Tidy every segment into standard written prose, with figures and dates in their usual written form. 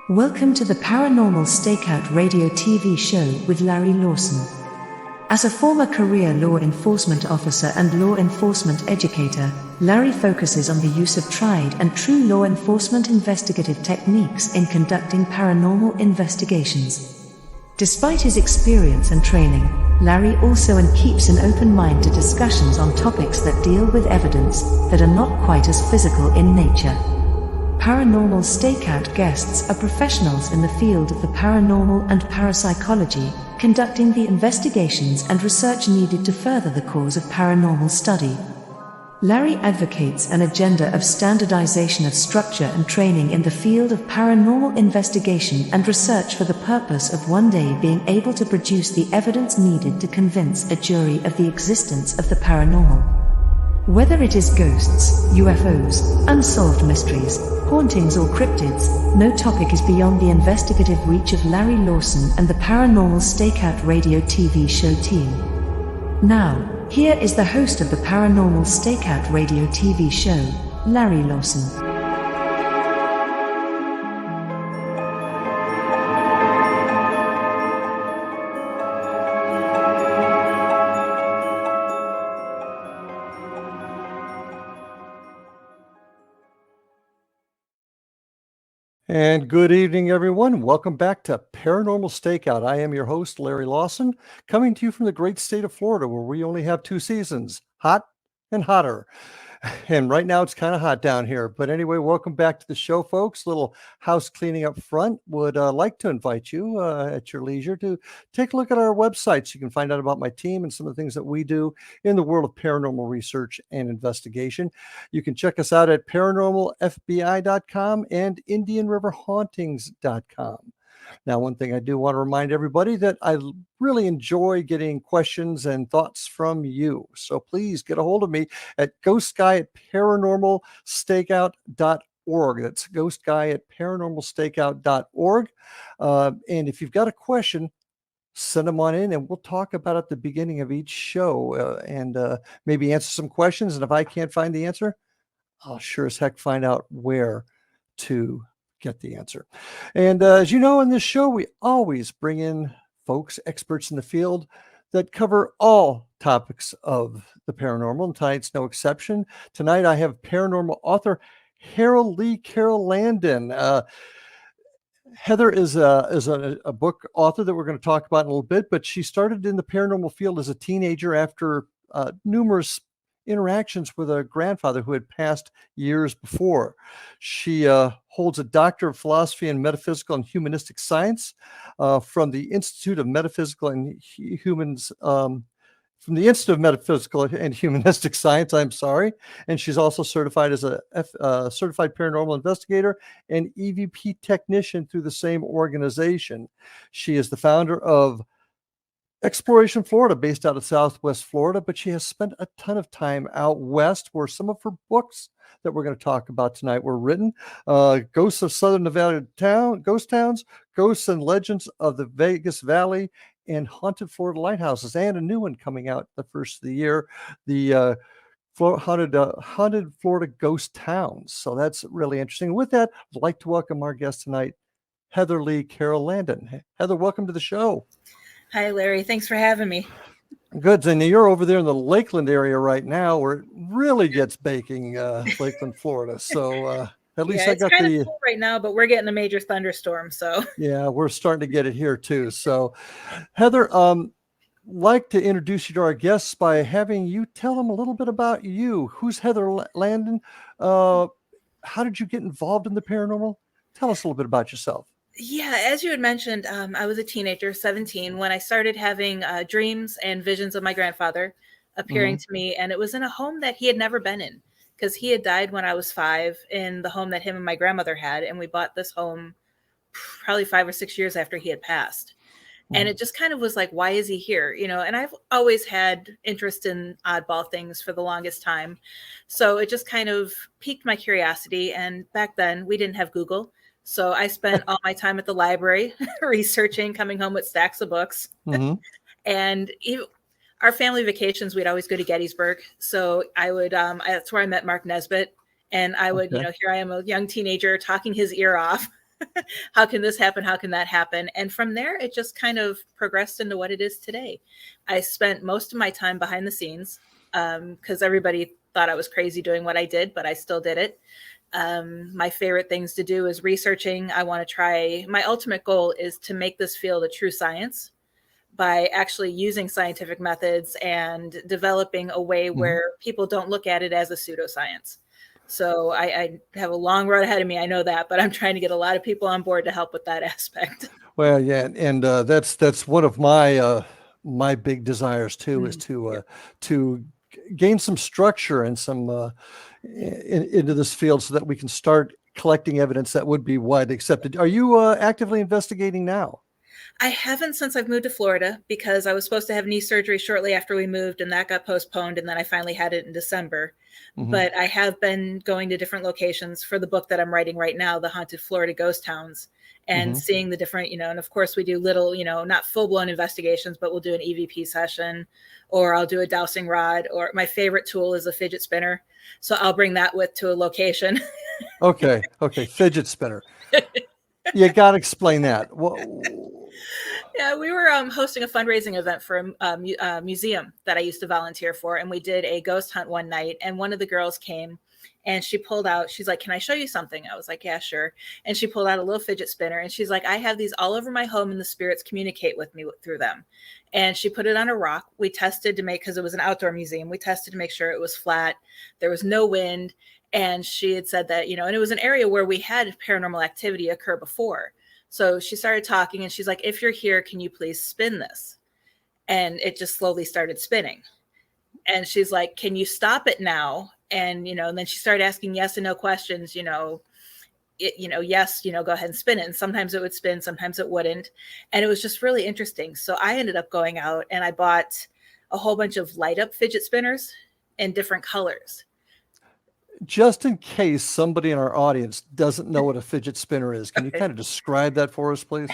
Welcome to the Paranormal Stakeout radio TV show with Larry Lawson. As a former career law enforcement officer and law enforcement educator, Larry focuses on the use of tried and true law enforcement investigative techniques in conducting paranormal investigations. Despite his experience and training, Larry also keeps an open mind to discussions on topics that deal with evidence that are not quite as physical in nature. Paranormal Stakeout guests are professionals in the field of the paranormal and parapsychology, conducting the investigations and research needed to further the cause of paranormal study. Larry advocates an agenda of standardization of structure and training in the field of paranormal investigation and research for the purpose of one day being able to produce the evidence needed to convince a jury of the existence of the paranormal. Whether it is ghosts, UFOs, unsolved mysteries, hauntings or cryptids, no topic is beyond the investigative reach of Larry Lawson and the Paranormal Stakeout radio TV show team. Now, here is the host of the Paranormal Stakeout radio TV show, Larry Lawson. And good evening, everyone. Welcome back to Paranormal Stakeout. I am your host, Larry Lawson, coming to you from the great state of Florida, where we only have two seasons, hot and hotter. And right now it's kind of hot down here. But anyway, welcome back to the show, folks. Little house cleaning up front. Would like to invite you at your leisure to take a look at our website so you can find out about my team and some of the things that we do in the world of paranormal research and investigation. You can check us out at paranormalfbi.com and indianriverhauntings.com. Now, one thing I do want to remind everybody that I really enjoy getting questions and thoughts from you. So please get a hold of me at ghostguy@paranormalstakeout.org. That's ghostguy@paranormalstakeout.org. And if you've got a question, send them on in and we'll talk about it at the beginning of each show and maybe answer some questions. And if I can't find the answer, I'll sure as heck find out where to get the answer. And as you know, in this show, we always bring in folks, experts in the field that cover all topics of the paranormal, and tonight's no exception. Tonight, I have paranormal author Leigh Carol Landon. Heather is a book author that we're going to talk about in a little bit, but she started in the paranormal field as a teenager after numerous interactions with a grandfather who had passed years before. She holds a Doctor of Philosophy in Metaphysical and Humanistic Science from the Institute of Metaphysical and Humanistic Science. I'm sorry, and she's also certified as a Certified Paranormal Investigator and EVP Technician through the same organization. She is the founder of Exploration Florida, based out of Southwest Florida, but she has spent a ton of time out west where some of her books that we're going to talk about tonight were written. Ghosts of Southern Nevada Ghost Towns, Ghosts and Legends of the Vegas Valley, and Haunted Florida Lighthouses, and a new one coming out the first of the year, the Haunted Florida Ghost Towns. So that's really interesting. With that, I'd like to welcome our guest tonight, Leigh Carol Landon. Heather, welcome to the show. Hi, Larry. Thanks for having me. Good. And you're over there in the Lakeland area right now where it really gets baking, Lakeland, Florida. So at least I got kind of cool right now, but we're getting a major thunderstorm. So yeah, we're starting to get it here too. So Heather, like to introduce you to our guests by having you tell them a little bit about you. Who's Heather Landon? How did you get involved in the paranormal? Tell us a little bit about yourself. Yeah, as you had mentioned, I was a teenager, 17, when I started having dreams and visions of my grandfather appearing to me. And it was in a home that he had never been in because he had died when I was 5 in the home that him and my grandmother had. And we bought this home probably 5 or 6 years after he had passed. And it just kind of was like, why is he here? You know, and I've always had interest in oddball things for the longest time. So it just kind of piqued my curiosity. And back then we didn't have Google. So I spent all my time at the library researching, coming home with stacks of books. And our family vacations, we'd always go to Gettysburg. So I would, that's where I met Mark Nesbitt. And I would, here I am, a young teenager talking his ear off How can this happen? How can that happen? And from there, it just kind of progressed into what it is today. I spent most of my time behind the scenes because everybody thought I was crazy doing what I did, but I still did it. My favorite things to do is researching. I want to try, my ultimate goal is to make this field a true science by actually using scientific methods and developing a way where people don't look at it as a pseudoscience. So I have a long road ahead of me. I know that, but I'm trying to get a lot of people on board to help with that aspect. Well, yeah, and that's one of my my big desires too, is to gain some structure and some into this field so that we can start collecting evidence that would be widely accepted. Are you actively investigating now? I haven't since I've moved to Florida because I was supposed to have knee surgery shortly after we moved, and that got postponed, and then I finally had it in December. But I have been going to different locations for the book that I'm writing right now, The Haunted Florida Ghost Towns, and seeing the different, and of course we do little, not full-blown investigations, but we'll do an EVP session, or I'll do a dowsing rod, or my favorite tool is a fidget spinner. So I'll bring that to a location. Okay. Fidget spinner. You got to explain that. Yeah, we were hosting a fundraising event for a museum that I used to volunteer for, and we did a ghost hunt one night, and one of the girls came and she pulled out, she's like, "Can I show you something?" I was like, "Yeah, sure." And she pulled out a little fidget spinner, and she's like, "I have these all over my home and the spirits communicate with me through them." And she put it on a rock. We tested to make, because it was an outdoor museum, we tested to make sure it was flat, there was no wind. And she had said that, and it was an area where we had paranormal activity occur before. So she started talking and she's like, "If you're here, can you please spin this?" And it just slowly started spinning. And she's like, "Can you stop it now?" And, and then she started asking yes and no questions, yes, go ahead and spin it. And sometimes it would spin, sometimes it wouldn't. And it was just really interesting. So I ended up going out and I bought a whole bunch of light up fidget spinners in different colors. Just in case somebody in our audience doesn't know what a fidget spinner is, can you kind of describe that for us, please?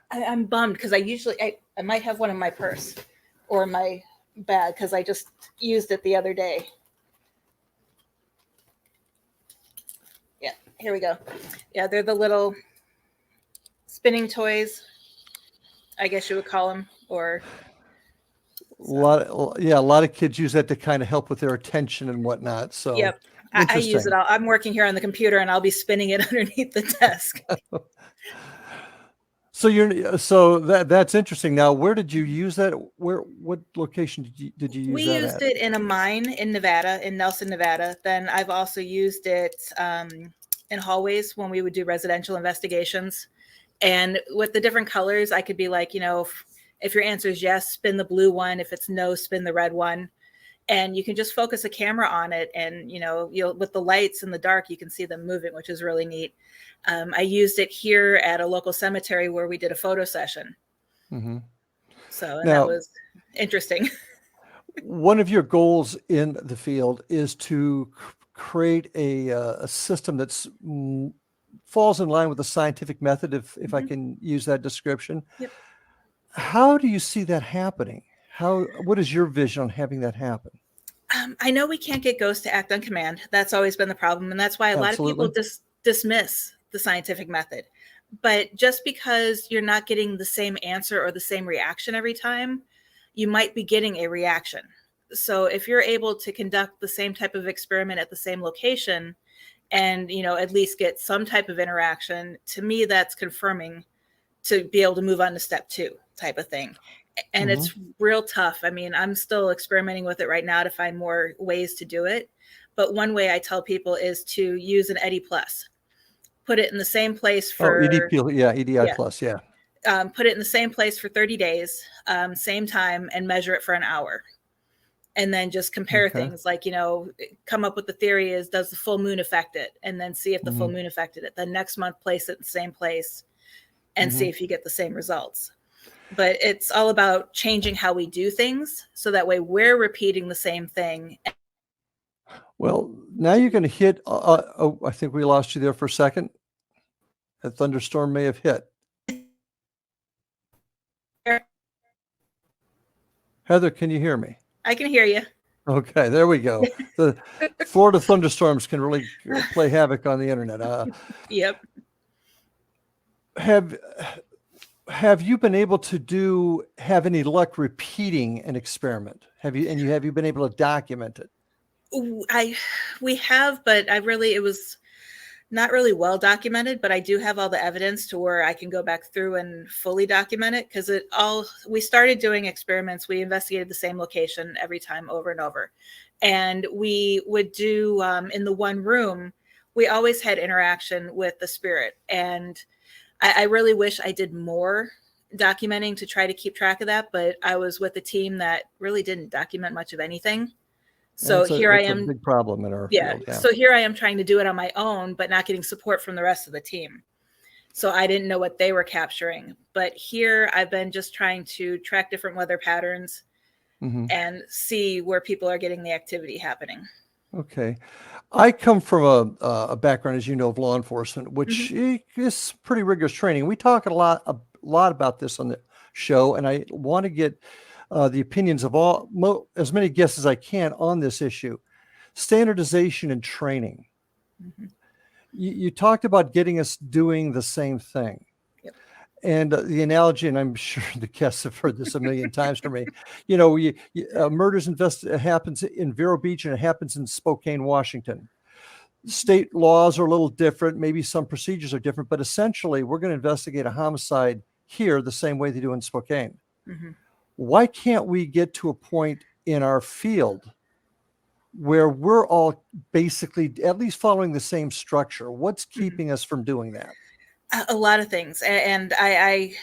I'm bummed because I might have one in my purse or my bag because I just used it the other day. Yeah, here we go. Yeah, they're the little spinning toys, I guess you would call them, or a lot of kids use that to kind of help with their attention and whatnot. So yep. I use it all. I'm working here on the computer and I'll be spinning it underneath the desk. So that's interesting. Now, where did you use that? What location did you use we that used at? it in a mine in Nevada, in Nelson, Nevada. Then I've also used it in hallways when we would do residential investigations. And with the different colors, I could be like, if your answer is yes, spin the blue one. If it's no, spin the red one. And you can just focus a camera on it. And, you'll with the lights in the dark, you can see them moving, which is really neat. I used it here at a local cemetery where we did a photo session. So that was interesting. One of your goals in the field is to create a system that's falls in line with the scientific method, if I can use that description. Yep. How do you see that happening? What is your vision on having that happen? I know we can't get ghosts to act on command. That's always been the problem. And that's why a lot of people dismiss the scientific method. But just because you're not getting the same answer or the same reaction every time, you might be getting a reaction. So if you're able to conduct the same type of experiment at the same location and, at least get some type of interaction, to me, that's confirming to be able to move on to step 2 type of thing. And it's real tough. I mean, I'm still experimenting with it right now to find more ways to do it. But one way I tell people is to use an EDI plus. Put it in the same place for EDI plus. Put it in the same place for 30 days, same time, and measure it for an hour. And then just compare things like, come up with the theory is, does the full moon affect it? And then see if the full moon affected it. Then next month, place it in the same place and see if you get the same results. But it's all about changing how we do things so that way we're repeating the same thing. Well, now you're going to hit. I think we lost you there for a second. A thunderstorm may have hit. Heather, can you hear me? I can hear you. Okay, there we go. The Florida thunderstorms can really play havoc on the internet. Yep. have you been able to have any luck repeating an experiment? Have you been able to document it? We have, but it was not really well documented, but I do have all the evidence to where I can go back through and fully document it, because we started doing experiments. We investigated the same location every time over and over. And we would do, in the one room, we always had interaction with the spirit. And I really wish I did more documenting to try to keep track of that, but I was with a team that really didn't document much of anything. So here I am. It's a big problem in our field. Yeah. So here I am trying to do it on my own, but not getting support from the rest of the team. So I didn't know what they were capturing. But here I've been just trying to track different weather patterns and see where people are getting the activity happening. Okay. I come from a background, as you know, of law enforcement, which is pretty rigorous training. We talk a lot about this on the show, and I want to get the opinions of as many guests as I can on this issue. Standardization and training. You talked about getting us doing the same thing. Yep. And the analogy, and I'm sure the guests have heard this a million times from me, murders happens in Vero Beach and it happens in Spokane, Washington. State laws are a little different. Maybe some procedures are different, but essentially we're going to investigate a homicide here the same way they do in Spokane. Why can't we get to a point in our field where we're all basically at least following the same structure? What's keeping us from doing that? A lot of things. And I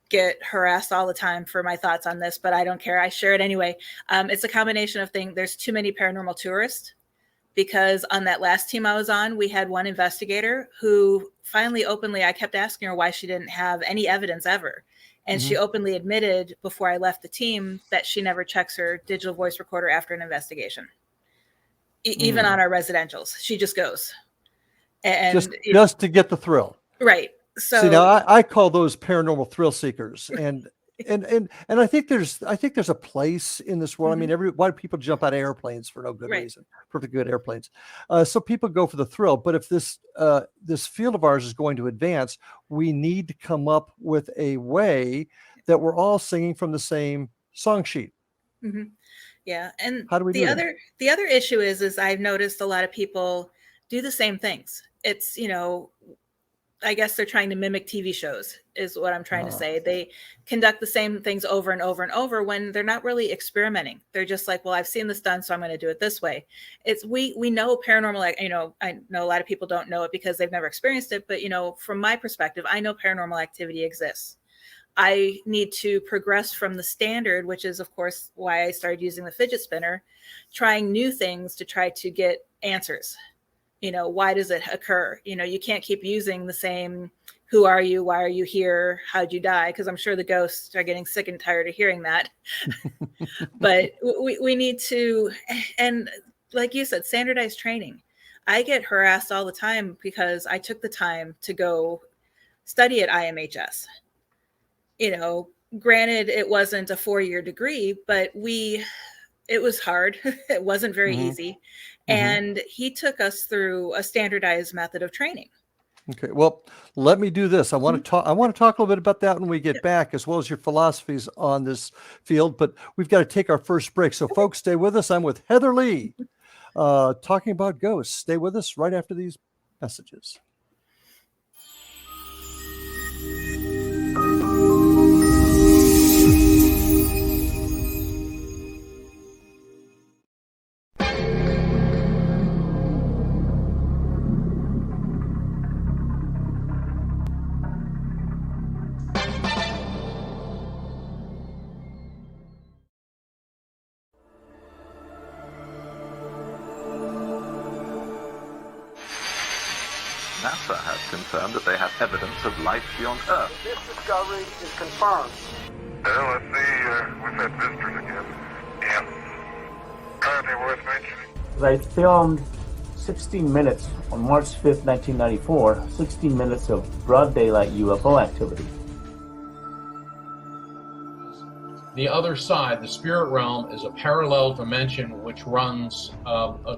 get harassed all the time for my thoughts on this, but I don't care. I share it anyway. It's a combination of things. There's too many paranormal tourists, because on that last team I was on, we had one investigator who finally openly, I kept asking her why she didn't have any evidence ever. And she openly admitted before I left the team that she never checks her digital voice recorder after an investigation. Even on our residentials, she just goes. And just to get the thrill. Right. So see, now I call those paranormal thrill seekers. And I think there's a place in this world. I mean, why do people jump out of airplanes for no good reason? Perfect good airplanes. So people go for the thrill. But if this field of ours is going to advance, we need to come up with a way that we're all singing from the same song sheet. Yeah. And how do we do that? The other issue is I've noticed a lot of people do the same things. It's, I guess they're trying to mimic TV shows is what I'm trying to say. They conduct the same things over and over and over when they're not really experimenting. They're just like, well, I've seen this done, so I'm going to do it this way. We know paranormal, I know a lot of people don't know it because they've never experienced it, but from my perspective, I know paranormal activity exists. I need to progress from the standard, which is of course why I started using the fidget spinner, trying new things to try to get answers. Why does it occur? You can't keep using the same, who are you? Why are you here? How'd you die? Because I'm sure the ghosts are getting sick and tired of hearing that. But we need to, and like you said, standardized training. I get harassed all the time because I took the time to go study at IMHS. Granted, it wasn't a 4-year degree, but it was hard. It wasn't very easy. And he took us through a standardized method of training. Okay. Well, let me do this. I want to talk a little bit about that when we get back, as well as your philosophies on this field, but we've got to take our first break. So folks, stay with us. I'm with Heather Leigh, talking about ghosts. Stay with us right after these messages. NASA has confirmed that they have evidence of life beyond Earth. This discovery is confirmed. Well, let's see, we've had visitors again. Yeah. Anything worth mentioning? I filmed 16 minutes on March 5th, 1994, 16 minutes of broad daylight UFO activity. The other side, the spirit realm, is a parallel dimension which runs,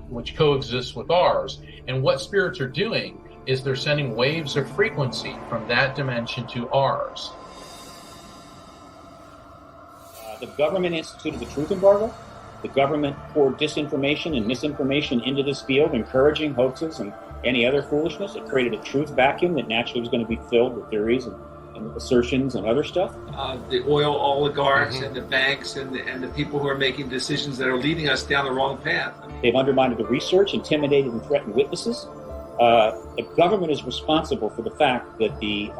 which coexists with ours. And what spirits are doing is they're sending waves of frequency from that dimension to ours. The government instituted the truth embargo. The government poured disinformation and misinformation into this field, encouraging hoaxes and any other foolishness. It created a truth vacuum that naturally was going to be filled with theories and assertions and other stuff. The oil oligarchs and the banks and the people who are making decisions that are leading us down the wrong path. They've undermined the research, intimidated and threatened witnesses. The government is responsible for the fact that the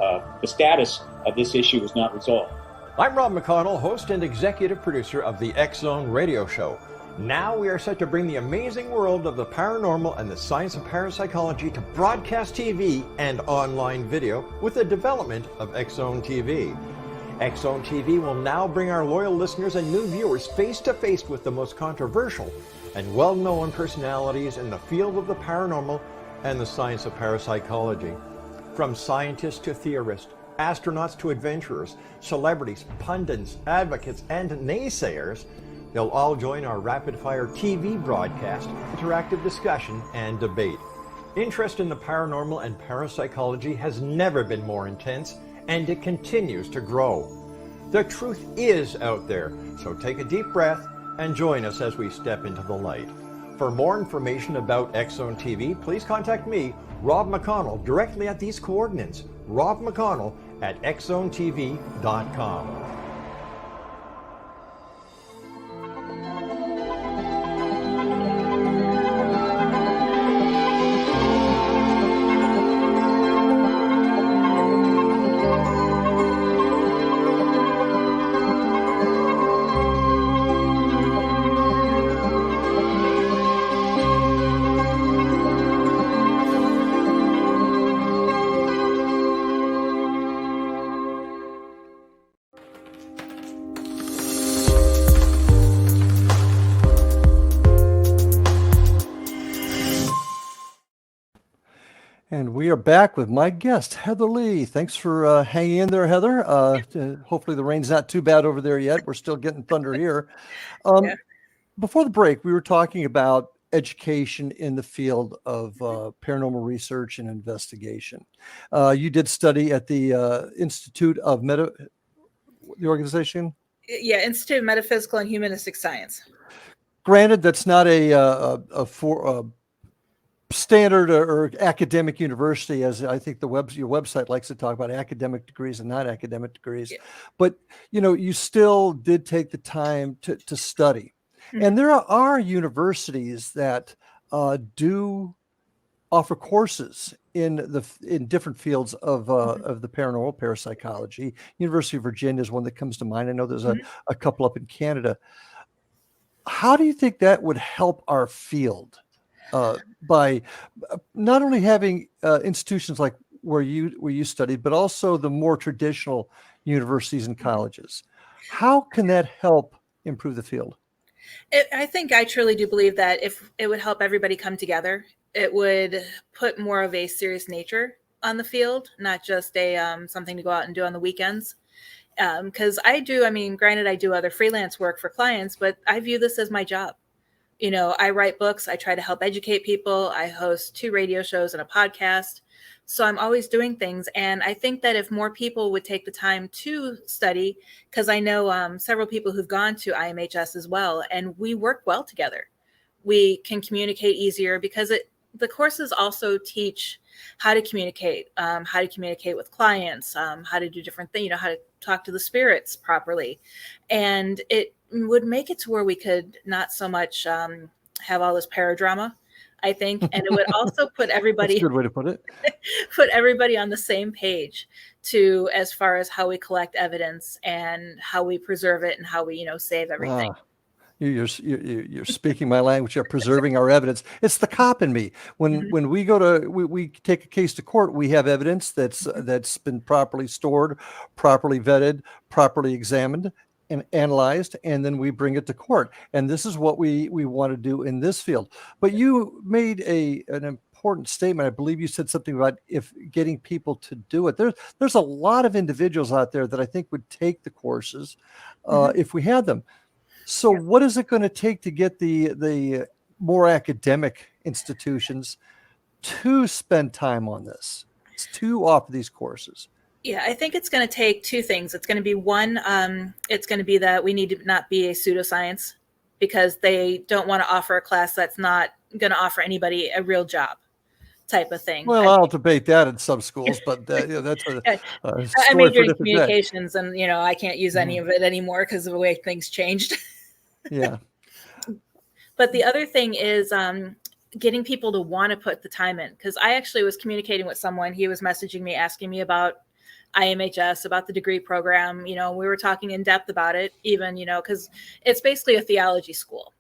status of this issue is not resolved. I'm Rob McConnell, host and executive producer of the X-Zone radio show. Now we are set to bring the amazing world of the paranormal and the science of parapsychology to broadcast TV and online video with the development of X-Zone TV. X-Zone TV will now bring our loyal listeners and new viewers face to face with the most controversial and well-known personalities in the field of the paranormal and the science of parapsychology. From scientists to theorists, astronauts to adventurers, celebrities, pundits, advocates, and naysayers, they'll all join our rapid-fire TV broadcast, interactive discussion, and debate. Interest in the paranormal and parapsychology has never been more intense, and it continues to grow. The truth is out there, so take a deep breath and join us as we step into the light. For more information about X-Zone TV, please contact me, Rob McConnell, directly at these coordinates, Rob McConnell at xzonetv.com. And we are back with my guest, Heather Leigh. Thanks for hanging in there, Heather. Hopefully the rain's not too bad over there yet. We're still getting thunder here. Before the break, we were talking about education in the field of paranormal research and investigation. You did study at the Institute of the organization? Yeah, Institute of Metaphysical and Humanistic Science. Granted, that's not a standard or academic university, as I think your website likes to talk about academic degrees and not academic degrees. Yeah. But you still did take the time to study. Mm-hmm. And there are universities that do offer courses in different fields of the paranormal parapsychology. University of Virginia is one that comes to mind. I know there's a couple up in Canada. How do you think that would help our field? By not only having institutions like where you studied, but also the more traditional universities and colleges. How can that help improve the field? I truly do believe that if it would help everybody come together, it would put more of a serious nature on the field, not just a something to go out and do on the weekends. Because granted, I do other freelance work for clients, but I view this as my job. I write books. I try to help educate people. I host 2 radio shows and a podcast. So I'm always doing things. And I think that if more people would take the time to study, because I know several people who've gone to IMHS as well, and we work well together. We can communicate easier because the courses also teach how to communicate with clients, how to do different things, how to talk to the spirits properly. And it would make it to where we could not so much have all this paradrama, I think. And it would also put everybody That's a good way to put it. Put everybody on the same page as far as how we collect evidence and how we preserve it and how we, save everything. You're speaking my language of preserving our evidence. It's the cop in me. When we go to we take a case to court, we have evidence that's been properly stored, properly vetted, properly examined and analyzed, and then we bring it to court. And this is what we want to do in this field. But you made an important statement. I believe you said something about if getting people to do it. There's a lot of individuals out there that I think would take the courses if we had them. So what is it going to take to get the more academic institutions to spend time on this, to offer these courses? Yeah, I think it's going to take two things. It's going to be one, it's going to be that we need to not be a pseudoscience, because they don't want to offer a class that's not going to offer anybody a real job type of thing. Well, I'll debate that in some schools, but that's a I story majored for a in different day. communications, and I can't use any of it anymore because of the way things changed. Yeah. But the other thing is getting people to want to put the time in, because I actually was communicating with someone. He was messaging me, asking me about IMHS, about the degree program. We were talking in depth about it, even, because it's basically a theology school.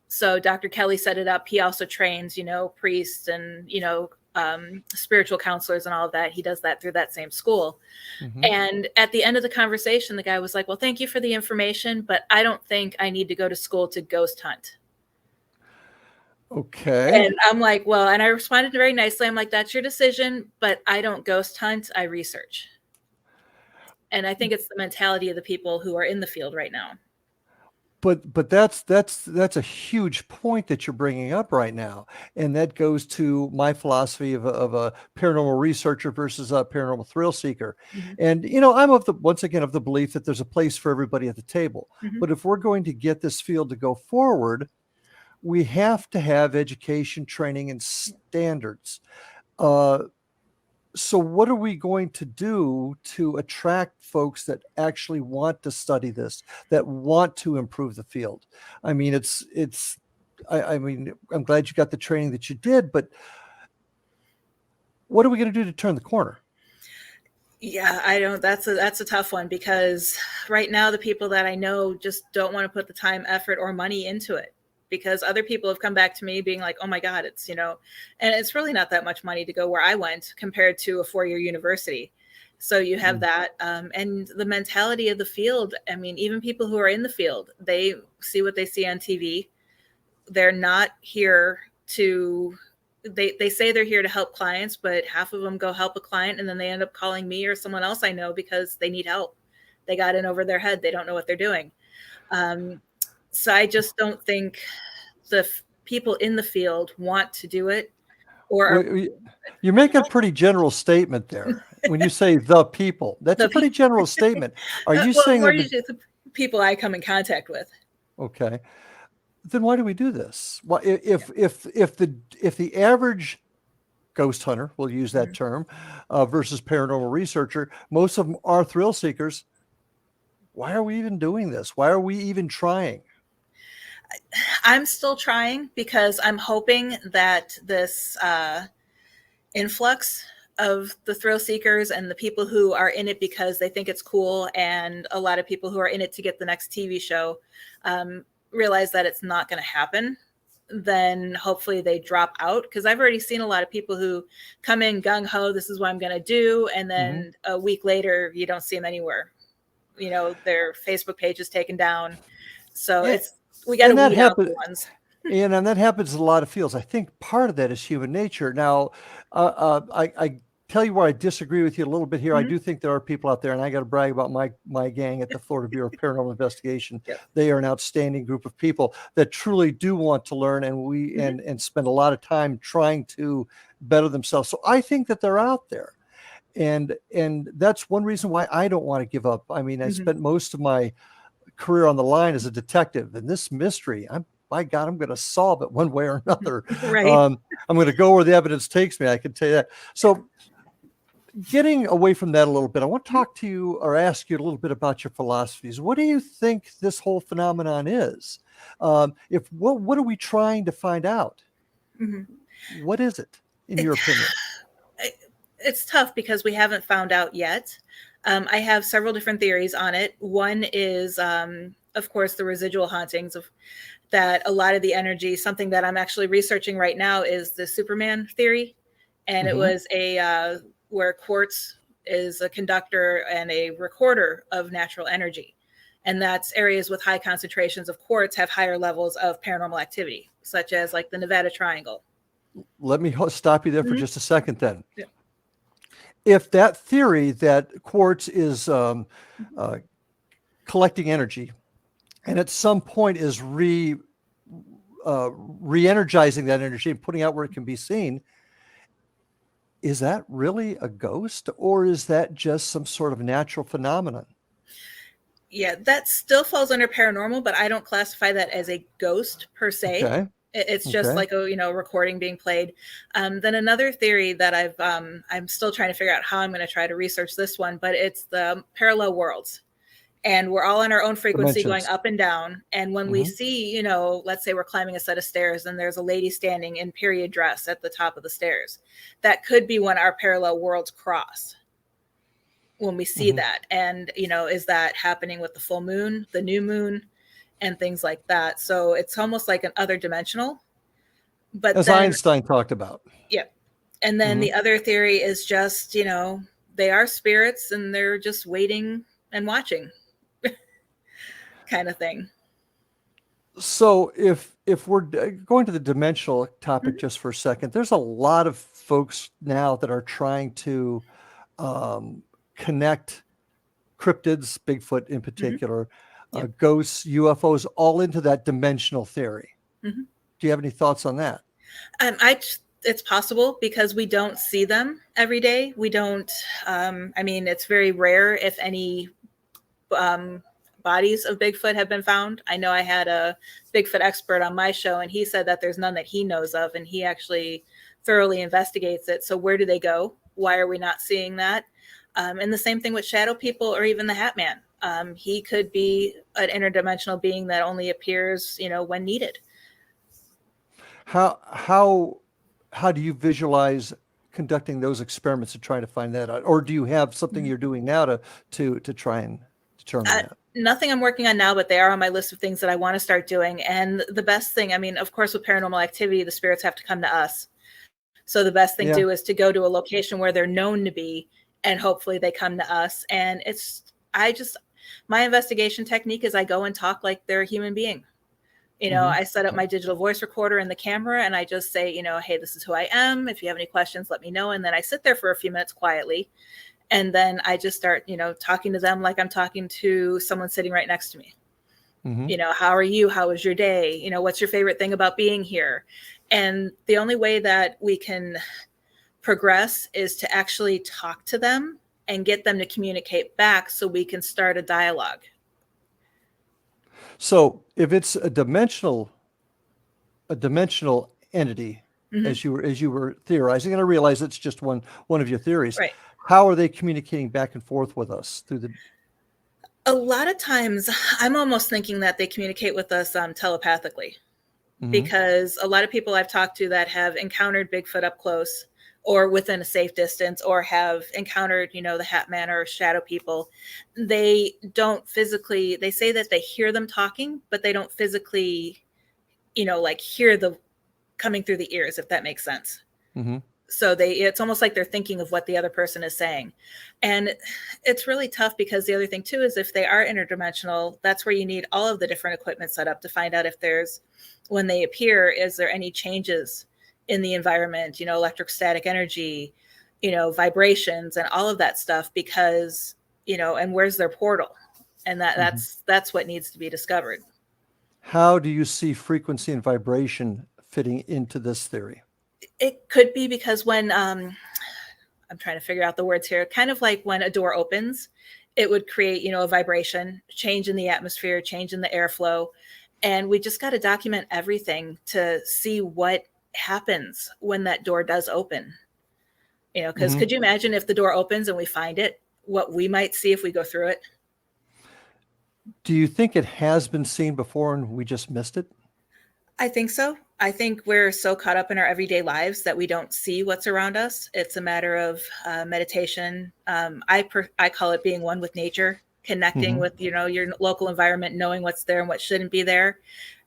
So Dr. Kelly set it up. He also trains, priests and, spiritual counselors and all of that. He does that through that same school. Mm-hmm. And at the end of the conversation, the guy was like, well, thank you for the information, but I don't think I need to go to school to ghost hunt. Okay. And I'm like, well, and I responded very nicely. I'm like, that's your decision, but I don't ghost hunt, I research. And I think it's the mentality of the people who are in the field right now. But that's a huge point that you're bringing up right now, and that goes to my philosophy of a paranormal researcher versus a paranormal thrill seeker. Mm-hmm. And I'm once again of the belief that there's a place for everybody at the table. Mm-hmm. But if we're going to get this field to go forward, we have to have education, training, and standards. So what are we going to do to attract folks that actually want to study this, that want to improve the field? I mean, I'm glad you got the training that you did, but what are we going to do to turn the corner? Yeah, that's a tough one, because right now the people that I know just don't want to put the time, effort, or money into it. Because other people have come back to me being like, oh my God, it's, and it's really not that much money to go where I went compared to a 4-year university. So you have that. And the mentality of the field, I mean, even people who are in the field, they see what they see on TV. They're not here they say they're here to help clients, but half of them go help a client and then they end up calling me or someone else I know because they need help. They got in over their head. They don't know what they're doing. So I just don't think the people in the field want to do it. You make a pretty general statement there when you say the people. That's a pretty general statement. Are you saying that the people I come in contact with? Okay, then why do we do this? Well, if the average ghost hunter, we'll use that term, versus paranormal researcher, most of them are thrill seekers. Why are we even doing this? Why are we even trying? I'm still trying because I'm hoping that this influx of the thrill seekers and the people who are in it because they think it's cool, and a lot of people who are in it to get the next TV show, realize that it's not going to happen. Then hopefully they drop out, because I've already seen a lot of people who come in gung-ho, this is what I'm going to do, and then a week later you don't see them anywhere. Their Facebook page is taken down. So we got to weed out the ones. And that happens in a lot of fields. I think part of that is human nature. Now, I tell you where I disagree with you a little bit here. I do think there are people out there, and I got to brag about my gang at the Florida Bureau of Paranormal Investigation. Yeah. They are an outstanding group of people that truly do want to learn, and and spend a lot of time trying to better themselves. So I think that they're out there. And that's one reason why I don't want to give up. I mean, I spent most of my career on the line as a detective, and this mystery, by God, I'm going to solve it one way or another. Right. I'm going to go where the evidence takes me. I can tell you that. So getting away from that a little bit, I want to talk to you or ask you a little bit about your philosophies. What do you think this whole phenomenon is? What are we trying to find out? What is it, in your opinion? It's tough because we haven't found out yet. I have several different theories on it. One is, of course, the residual hauntings of that. A lot of the energy, something that I'm actually researching right now, is the Superman theory. And it was where quartz is a conductor and a recorder of natural energy. And that's areas with high concentrations of quartz have higher levels of paranormal activity, such as like the Nevada Triangle. Let me stop you there for just a second then. Yeah. If that theory that quartz is collecting energy and at some point is re-energizing that energy and putting out where it can be seen, is that really a ghost, or is that just some sort of natural phenomenon? Yeah, that still falls under paranormal, but I don't classify that as a ghost per se. Okay. It's just like a recording being played. Then another theory that I'm still trying to figure out how I'm going to try to research this one, but it's the parallel worlds. And we're all on our own frequency going up and down. And when we see, let's say we're climbing a set of stairs and there's a lady standing in period dress at the top of the stairs, that could be when our parallel worlds cross. When we see that. And, is that happening with the full moon, the new moon, and things like that? So it's almost like an other dimensional. But as Einstein talked about. Yeah. And then the other theory is just, they are spirits and they're just waiting and watching kind of thing. So if we're going to the dimensional topic just for a second, there's a lot of folks now that are trying to connect cryptids, Bigfoot in particular, ghosts, UFOs, all into that dimensional theory. Do you have any thoughts on that? It's possible because we don't see them every day. We don't, it's very rare if any bodies of Bigfoot have been found. I know I had a Bigfoot expert on my show, and he said that there's none that he knows of, and he actually thoroughly investigates it. So where do they go? Why are we not seeing that? And the same thing with shadow people or even the Hat Man. He could be an interdimensional being that only appears, when needed. How do you visualize conducting those experiments to try to find that out? Or do you have something you're doing now to try and determine that? Nothing I'm working on now, but they are on my list of things that I want to start doing. And the best thing, of course, with paranormal activity, the spirits have to come to us. So the best thing to do is to go to a location where they're known to be, and hopefully they come to us. And my investigation technique is I go and talk like they're a human being. I set up my digital voice recorder and the camera, and I just say, hey, this is who I am. If you have any questions, let me know. And then I sit there for a few minutes quietly. And then I just start, talking to them like I'm talking to someone sitting right next to me. How are you? How was your day? What's your favorite thing about being here? And the only way that we can progress is to actually talk to them and get them to communicate back so we can start a dialogue. So if it's a dimensional entity, as you were theorizing, and I realize it's just one of your theories, right? How are they communicating back and forth with us through the? A lot of times, I'm almost thinking that they communicate with us telepathically, because a lot of people I've talked to that have encountered Bigfoot up close or within a safe distance, or have encountered, the Hat Man or shadow people, they don't physically, they say that they hear them talking, but they don't physically, hear the coming through the ears, if that makes sense. So it's almost like they're thinking of what the other person is saying. And it's really tough because the other thing too is if they are interdimensional, that's where you need all of the different equipment set up to find out if when they appear, is there any changes in the environment, electrostatic energy, vibrations and all of that stuff, because, and where's their portal? And that's what needs to be discovered. How do you see frequency and vibration fitting into this theory? It could be because when I'm trying to figure out the words here, kind of like when a door opens, it would create, a vibration, change in the atmosphere, change in the airflow. And we just got to document everything to see what happens when that door does open. Because could you imagine if the door opens and we find it, what we might see if we go through it? Do you think it has been seen before and we just missed it? I think so. I think we're so caught up in our everyday lives that we don't see what's around us. It's a matter of meditation. I call it being one with nature, connecting with, your local environment, knowing what's there and what shouldn't be there.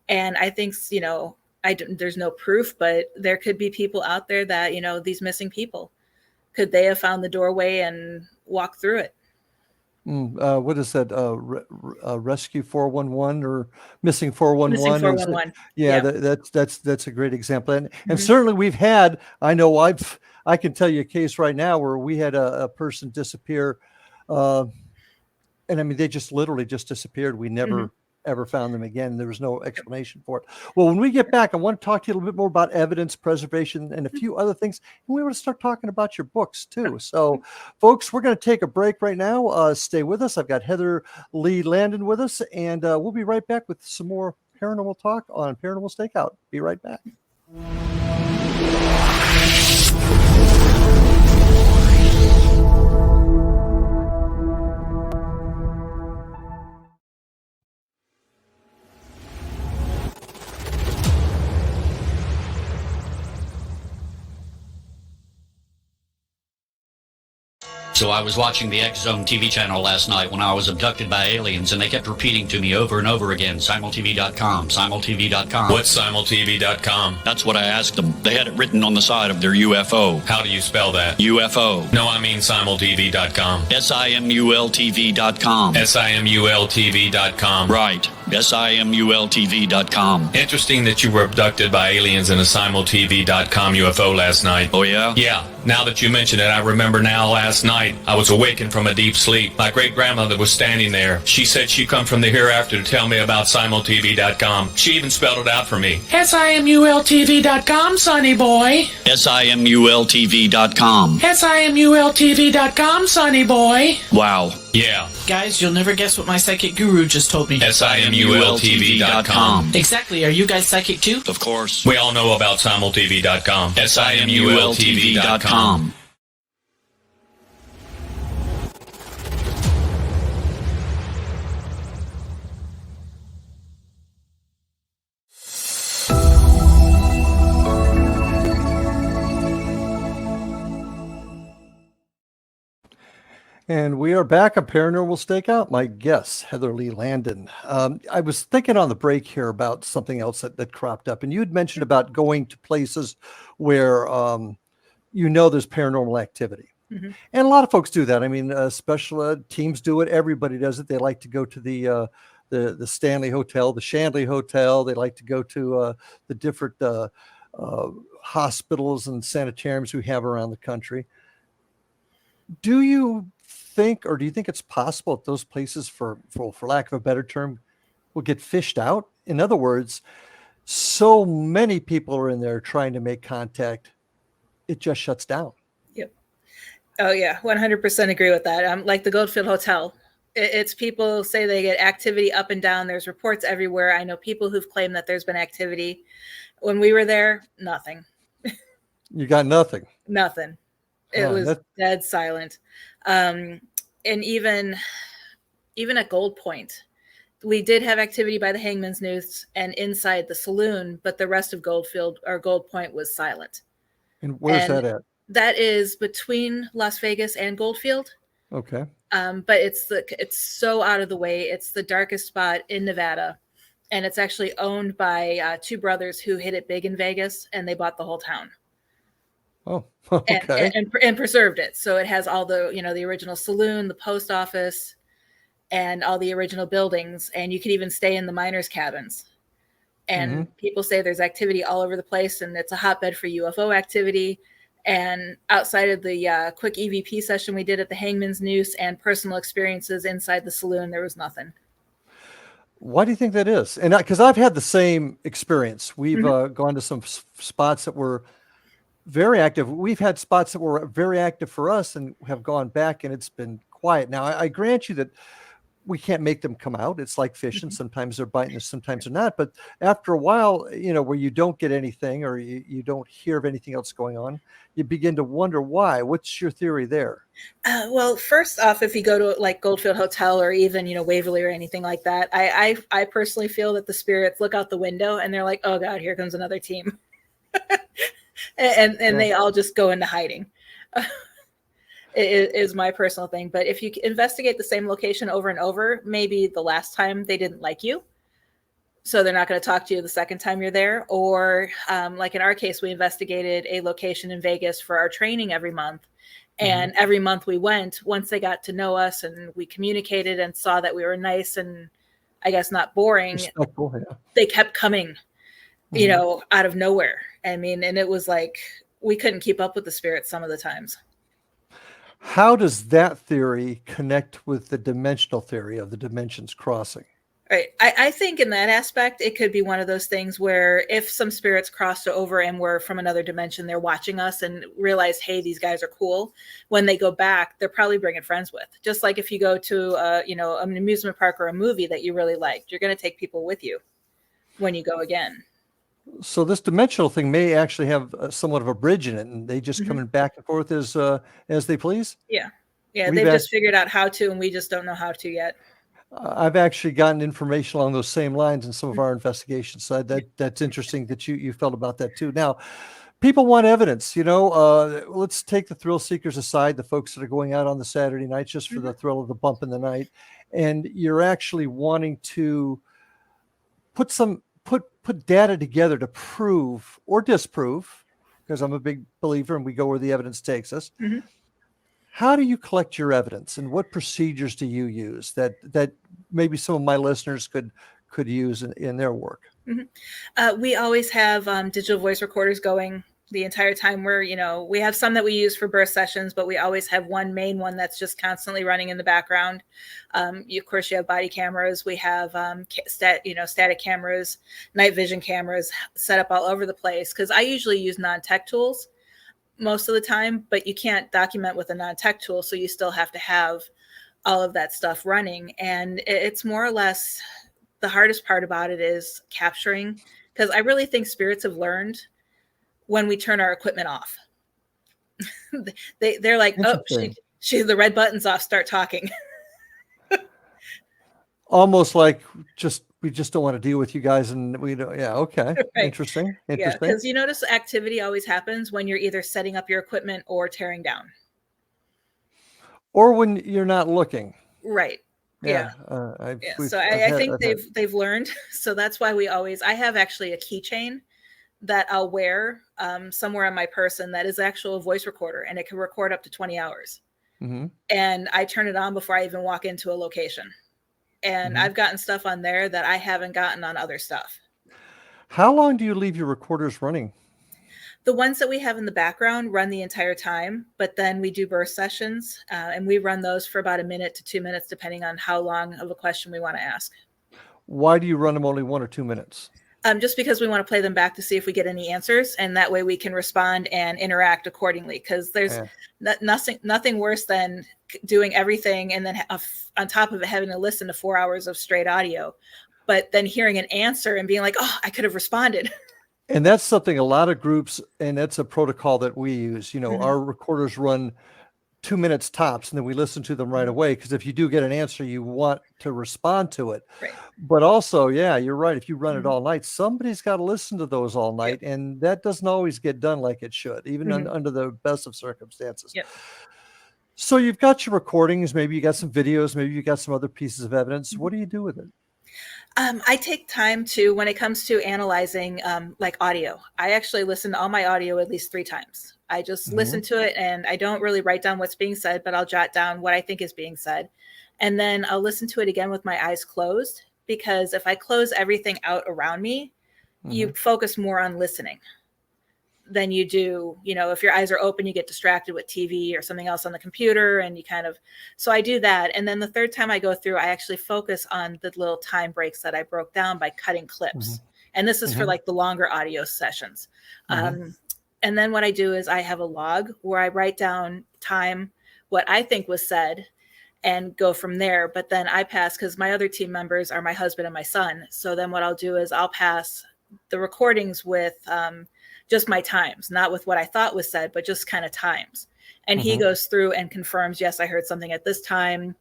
And I think, there's no proof, but there could be people out there that, these missing people, could they have found the doorway and walked through it? What is that? Rescue 411 or Missing 411? Missing 411. Yeah, that's a great example. And certainly we've had, I can tell you a case right now where we had a person disappear. And they just literally just disappeared. We never ever found them again. There was no explanation for it. Well, when we get back, I want to talk to you a little bit more about evidence preservation and a few other things. And we want to start talking about your books too. So, folks, we're going to take a break right now. Stay with us. I've got Heather Leigh Landon with us, and we'll be right back with some more paranormal talk on Paranormal Stakeout. Be right back. So I was watching the X Zone TV channel last night when I was abducted by aliens, and they kept repeating to me over and over again, simultv.com, simultv.com. What's simultv.com? That's what I asked them. They had it written on the side of their UFO. How do you spell that? UFO. No, I mean simultv.com. simultv.com. simultv.com. Right. simultv.com. Interesting that you were abducted by aliens in a simultv.com UFO last night. Oh, yeah? Yeah. Now that you mention it, I remember now last night I was awakened from a deep sleep. My great-grandmother was standing there. She said she'd come from the hereafter to tell me about simultv.com. She even spelled it out for me. simultv.com, sonny boy. simultv.com. simultv.com, sonny boy. Wow. Yeah. Guys, you'll never guess what my psychic guru just told me. simultv.com. Exactly. Are you guys psychic too? Of course. We all know about simultv.com. simultv.com. And we are back on Paranormal Stakeout. My guest, Heather Leigh Landon. I was thinking on the break here about something else that cropped up. And you had mentioned about going to places where there's paranormal activity. Mm-hmm. And a lot of folks do that. I mean, special teams do it. Everybody does it. They like to go to the Stanley Hotel, the Shanley Hotel. They like to go to the different hospitals and sanitariums we have around the country. Do you think it's possible that those places, for lack of a better term, will get fished out? In other words, so many people are in there trying to make contact, it just shuts down. Yep. Oh yeah, 100% agree with that. Like the Goldfield Hotel, it's people say they get activity up and down. There's reports everywhere. I know people who've claimed that there's been activity. When we were there, nothing. You got nothing. Nothing. It was dead silent. And even at Gold Point, we did have activity by the Hangman's Noose and inside the saloon, but the rest of Gold Point was silent. And where's that at? That is between Las Vegas and Goldfield. Okay. But it's so out of the way. It's the darkest spot in Nevada, and it's actually owned by two brothers who hit it big in Vegas, and they bought the whole town. Oh, okay. And preserved it. So it has all the, the original saloon, the post office, and all the original buildings. And you can even stay in the miners' cabins. And people say there's activity all over the place, and it's a hotbed for UFO activity. And outside of the quick EVP session we did at the Hangman's Noose and personal experiences inside the saloon, there was nothing. Why do you think that is? And because I've had the same experience. We've gone to some spots that were very active. We've had spots that were very active for us and have gone back, and it's been quiet. Now, I grant you that we can't make them come out. It's like fishing. Sometimes they're biting us, sometimes they're not. But after a while, where you don't get anything or you don't hear of anything else going on, you begin to wonder why. What's your theory there? Well, first off, if you go to like Goldfield Hotel or even, Waverly or anything like that, I personally feel that the spirits look out the window and they're like, oh God, here comes another team. and they all just go into hiding. It is my personal thing. But if you investigate the same location over and over, maybe the last time they didn't like you, so they're not going to talk to you the second time you're there. Or like in our case, we investigated a location in Vegas for our training every month. And every month we went, once they got to know us and we communicated and saw that we were nice and I guess not boring, they kept coming, out of nowhere. I mean, and it was like we couldn't keep up with the spirits some of the times. How does that theory connect with the dimensional theory of the dimensions crossing? Right. I think in that aspect, it could be one of those things where if some spirits crossed over and were from another dimension, they're watching us and realize, hey, these guys are cool. When they go back, they're probably bringing friends with. Just like if you go to, an amusement park or a movie that you really liked, you're going to take people with you when you go again. So this dimensional thing may actually have somewhat of a bridge in it, and they just coming back and forth as they please. Yeah. They've just figured out how to, and we just don't know how to yet. I've actually gotten information along those same lines in some of our investigations. So that's interesting that you felt about that too. Now, people want evidence. Let's take the thrill seekers aside, the folks that are going out on the Saturday nights just for the thrill of the bump in the night, and you're actually wanting to put data together to prove or disprove, because I'm a big believer and we go where the evidence takes us. How do you collect your evidence, and what procedures do you use that maybe some of my listeners could use in their work? We always have digital voice recorders going the entire time. We have some that we use for burst sessions, but we always have one main one that's just constantly running in the background. Of course, you have body cameras. We have static cameras, night vision cameras set up all over the place, because I usually use non-tech tools most of the time, but you can't document with a non-tech tool. So you still have to have all of that stuff running. And it's more or less the hardest part about it is capturing, because I really think spirits have learned when we turn our equipment off. They're like, oh, the red button's off, start talking. Almost like we just don't want to deal with you guys, and we don't. Yeah, okay, right. Interesting. Yeah, because you notice activity always happens when you're either setting up your equipment or tearing down, or when you're not looking. Right. Yeah. So I think they've learned. So that's why I have actually a keychain that I'll wear somewhere on my person that is actual voice recorder, and it can record up to 20 hours. And I turn it on before I even walk into a location. And I've gotten stuff on there that I haven't gotten on other stuff. How long do you leave your recorders running? The ones that we have in the background run the entire time, but then we do burst sessions, and we run those for about 1 minute to 2 minutes, depending on how long of a question we want to ask. Why do you run them only 1 or 2 minutes? Just because we want to play them back to see if we get any answers, and that way we can respond and interact accordingly. Because there's nothing worse than doing everything and then on top of it having to listen to 4 hours of straight audio, but then hearing an answer and being like, oh, I could have responded. And that's something a lot of groups, and that's a protocol that we use. Our recorders run 2 minutes tops, and then we listen to them right away. Because if you do get an answer, you want to respond to it. Right. But also, yeah, you're right. If you run it all night, somebody's got to listen to those all night. And that doesn't always get done like it should, even under the best of circumstances. Yep. So you've got your recordings, maybe you got some videos, maybe you got some other pieces of evidence. What do you do with it? I take time when it comes to analyzing like audio. I actually listen to all my audio at least 3 times. I just listen to it, and I don't really write down what's being said, but I'll jot down what I think is being said. And then I'll listen to it again with my eyes closed, because if I close everything out around me, you focus more on listening than you do, if your eyes are open, you get distracted with TV or something else on the computer, and so I do that. And then the third time I go through, I actually focus on the little time breaks that I broke down by cutting clips. And this is for like the longer audio sessions. And then what I do is I have a log where I write down time, what I think was said, and go from there. But then I pass, because my other team members are my husband and my son. So then what I'll do is I'll pass the recordings with just my times, not with what I thought was said, but just kind of times. And he goes through and confirms, yes, I heard something at this time,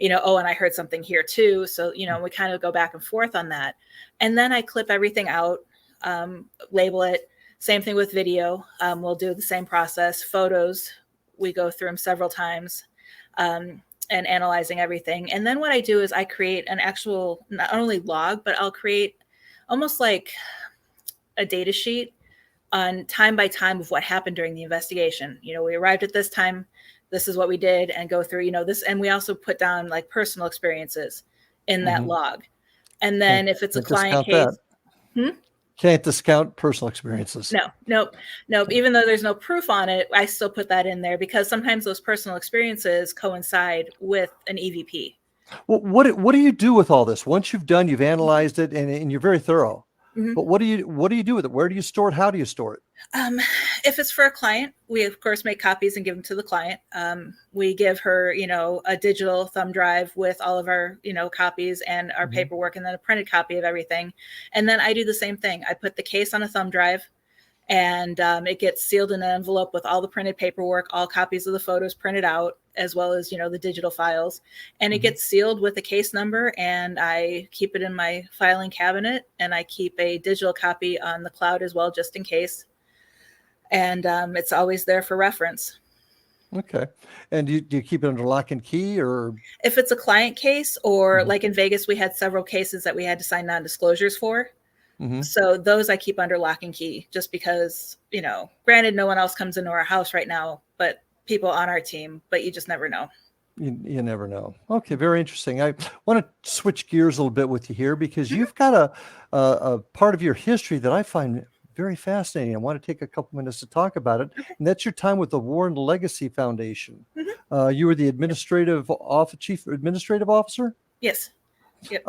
and I heard something here too. So, we kind of go back and forth on that. And then I clip everything out, label it. Same thing with video. We'll do the same process. Photos, we go through them several times, and analyzing everything. And then what I do is I create an actual, not only log, but I'll create almost like a data sheet on time by time of what happened during the investigation. We arrived at this time, this is what we did, and go through, this. And we also put down like personal experiences in that log. And then if it's a client case, can't discount personal experiences. Nope. Even though there's no proof on it, I still put that in there, because sometimes those personal experiences coincide with an EVP. Well, what do you do with all this? Once you've analyzed it, and you're very thorough. Mhm. But what do you do with it? Where do you store it? How do you store it? If it's for a client, we of course make copies and give them to the client. We give her, a digital thumb drive with all of our, copies and our paperwork, and then a printed copy of everything. And then I do the same thing. I put the case on a thumb drive, and it gets sealed in an envelope with all the printed paperwork, all copies of the photos printed out, as well as, the digital files. And it gets sealed with a case number, and I keep it in my filing cabinet, and I keep a digital copy on the cloud as well, just in case. And it's always there for reference. Okay. And do you keep it under lock and key, or? If it's a client case, or like in Vegas, we had several cases that we had to sign non-disclosures for. So those I keep under lock and key, just because, granted, no one else comes into our house right now, but people on our team, but you just never know. You never know. Okay, very interesting. I want to switch gears a little bit with you here, because you've got a part of your history that I find very fascinating. I want to take a couple minutes to talk about it, and that's your time with the Warren Legacy Foundation. You were the chief administrative officer. Yes. Yep.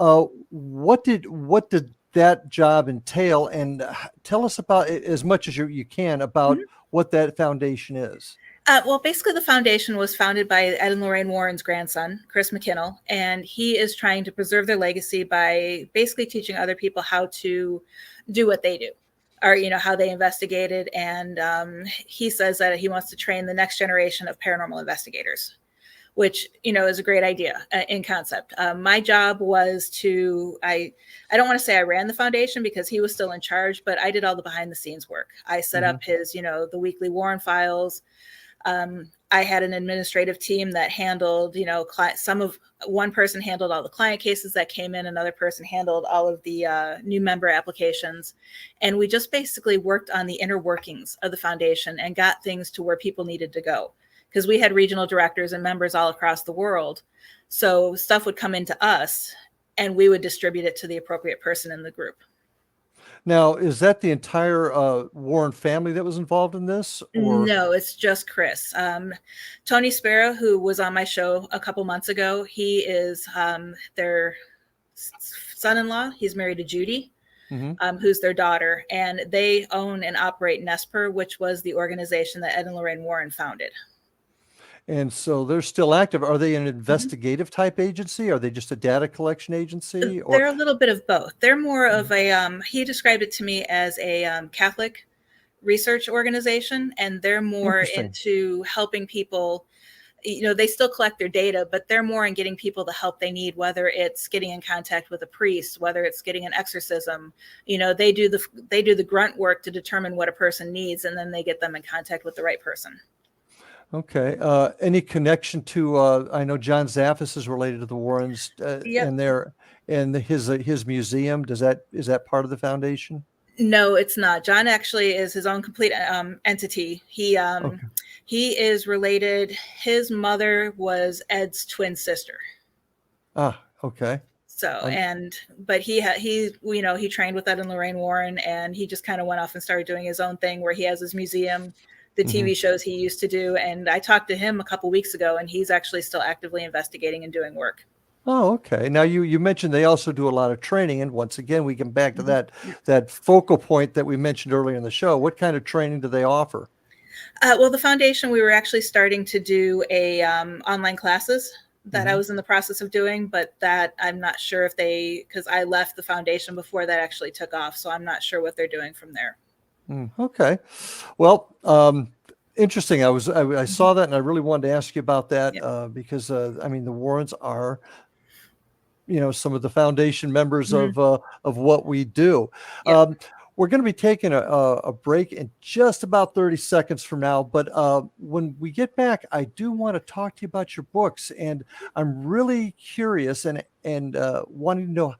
What did that job entail? And tell us about it as much as you can about what that foundation is. Well, basically, the foundation was founded by Ed and Lorraine Warren's grandson, Chris McKinnell, and he is trying to preserve their legacy by basically teaching other people how to do what they do, or, how they investigated. And he says that he wants to train the next generation of paranormal investigators, which, is a great idea in concept. My job was I don't want to say I ran the foundation, because he was still in charge, but I did all the behind the scenes work. I set up his, the weekly Warren files. I had an administrative team that handled, one person handled all the client cases that came in, another person handled all of the new member applications. And we just basically worked on the inner workings of the foundation and got things to where people needed to go, because we had regional directors and members all across the world. So stuff would come into us, and we would distribute it to the appropriate person in the group. Now, is that the entire Warren family that was involved in this? Or? No, it's just Chris. Tony Sparrow, who was on my show a couple months ago, he is their son-in-law. He's married to Judy, who's their daughter. And they own and operate NESPR, which was the organization that Ed and Lorraine Warren founded. And so they're still active. Are they an investigative type agency? Are they just a data collection agency? Or? They're a little bit of both. They're more of a, he described it to me as a Catholic research organization, and they're more into helping people. They still collect their data, but they're more in getting people the help they need, whether it's getting in contact with a priest, whether it's getting an exorcism. They do the grunt work to determine what a person needs, and then they get them in contact with the right person. Okay. Any connection to? I know John Zaffis is related to the Warrens, and his museum. Is that part of the foundation? No, it's not. John actually is his own complete entity. He is related. His mother was Ed's twin sister. Ah, okay. So, but he trained with Ed and Lorraine Warren, and he just kind of went off and started doing his own thing, where he has his museum, the TV shows he used to do. And I talked to him a couple weeks ago, and he's actually still actively investigating and doing work. Oh, okay. Now you mentioned they also do a lot of training, and once again, we come back to that focal point that we mentioned earlier in the show. What kind of training do they offer? Well, the foundation, we were actually starting to do online classes that I was in the process of doing, but that I'm not sure if because I left the foundation before that actually took off, so I'm not sure what they're doing from there. Okay. Well, interesting. I saw that, and I really wanted to ask you about that because the Warrens are, some of the foundation members of what we do. We're going to be taking a break in just about 30 seconds from now. But when we get back, I do want to talk to you about your books. And I'm really curious and wanting to know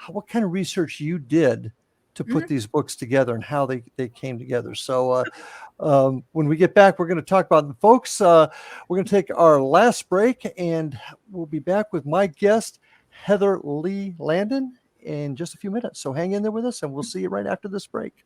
what kind of research you did to put these books together and how they came together. So when we get back, we're going to talk about them. Folks, we're going to take our last break, and we'll be back with my guest, Heather Leigh Landon, in just a few minutes. So hang in there with us, and we'll see you right after this break.